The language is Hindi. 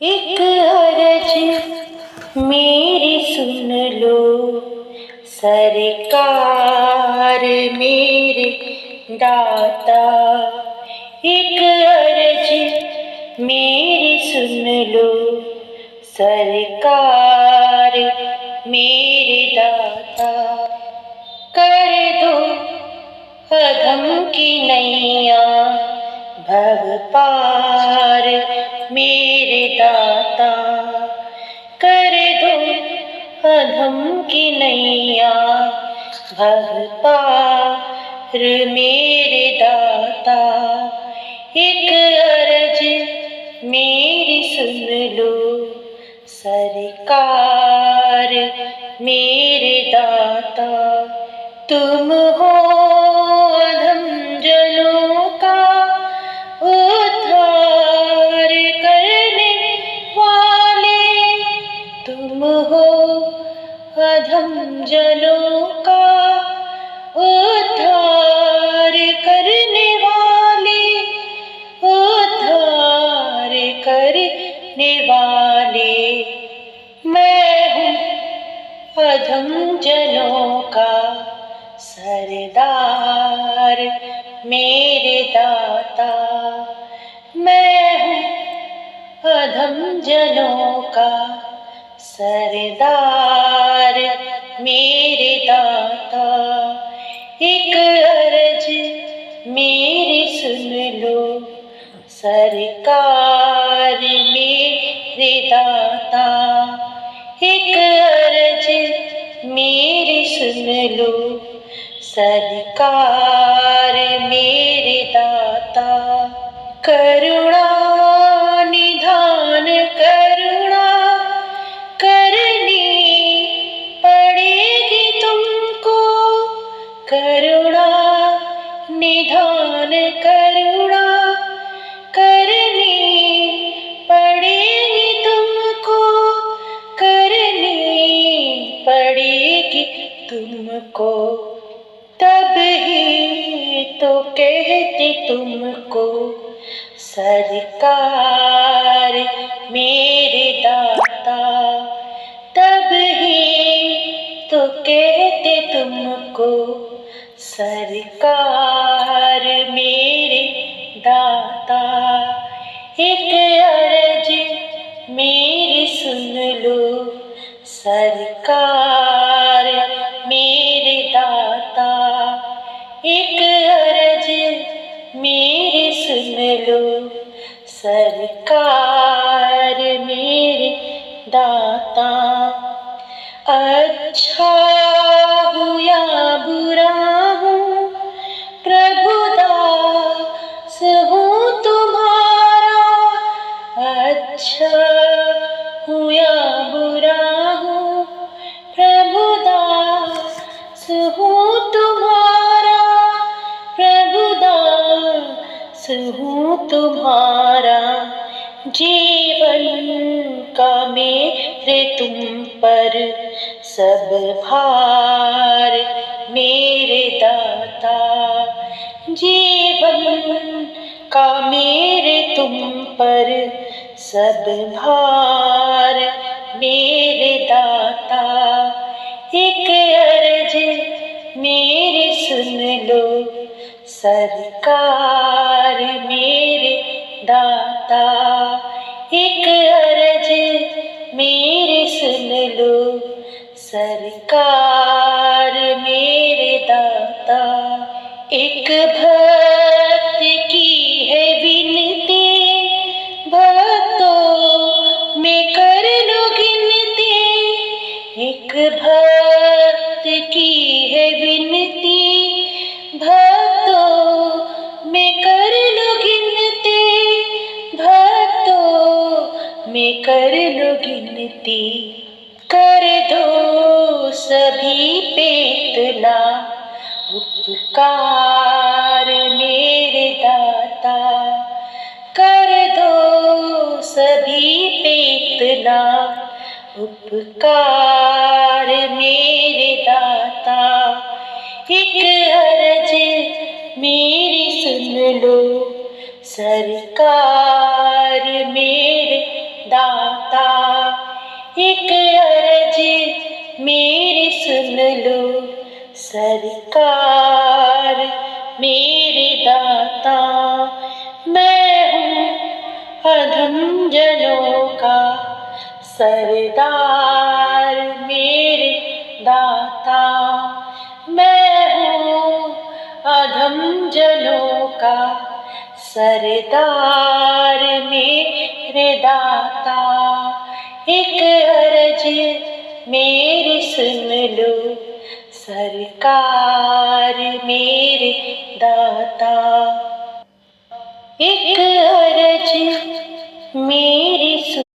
एक अर्ज मेरी सुन लो सरकार मेरे दाता। एक अर्ज मेरी सुन लो सरकार मेरे दाता। कर दो अधम की नैया भव पार मेरे दाता। कर दो अधम की नैया भव पार मेरे दाता। एक अर्ज मेरी सुन लो सरकार मेरे दाता। तुम हो अधम जनों का उद्धार करने वाले। तुम हो अधम जनों का उद्धार करने वाले। उद्धार करने वाले मैं हूँ अधम जनों का सरदार मेरे दाता। मैं हूँ अधम जनों का सरदार मेरे दाता। एक अर्ज मेरी सुन लो सरकार मेरे दाता। एक अर्ज मेरी सुन लो सरकार मेरे दाता। करुणा निधान करुणा करनी पड़ेगी तुमको। करुणा निधान करुणा करनी पड़ेगी तुमको। करनी पड़ेगी तुमको। तब ही तो कहते तुमको सरकार मेरे दाता। तब ही तो कहते तुमको सरकार मेरे दाता। एक अर्ज मेरी सुन लो सरकार मेरे दाता। एक अर्ज मेरी सुन लो सरकार मेरे दाता। अच्छा हूँ या बुरा हूँ प्रभु दास हूँ तुम्हारा। अच्छा हूँ या बुरा हूँ प्रभु दास हूँ तुम्हारा। प्रभु दास हूँ तुम्हारा। जीवन का मेरे तुम पर सब भार मेरे दाता। जीवन का मेरे तुम पर सब भार मेरे दाता। एक अर्ज मेरी सुन लो सरकार मेरे दाता। एक अर्ज मेरी सुन लो सरकार मेरे दाता। एक भक्त की है विनती भक्तों में कर लो गिनती। एक भक्त की है विनती भक्तों में कर लो गिनती। भक्तों में कर लो गिनती। कर दो सभी पे इतना उपकार मेरे दाता। कर दो सभी पे इतना उपकार मेरे दाता। एक अर्ज मेरी सुन लो सरकार मेरे दाता। एक अर्ज मेरी सुन लो सरकार मेरे दाता। मैं हूँ अधम जनों का सरदार मेरे दाता। मैं हूँ अधम जनों का सरदार मेरे दाता। एक अर्ज मेरी सुन लो सरकार मेरे दाता। एक अर्ज मेरी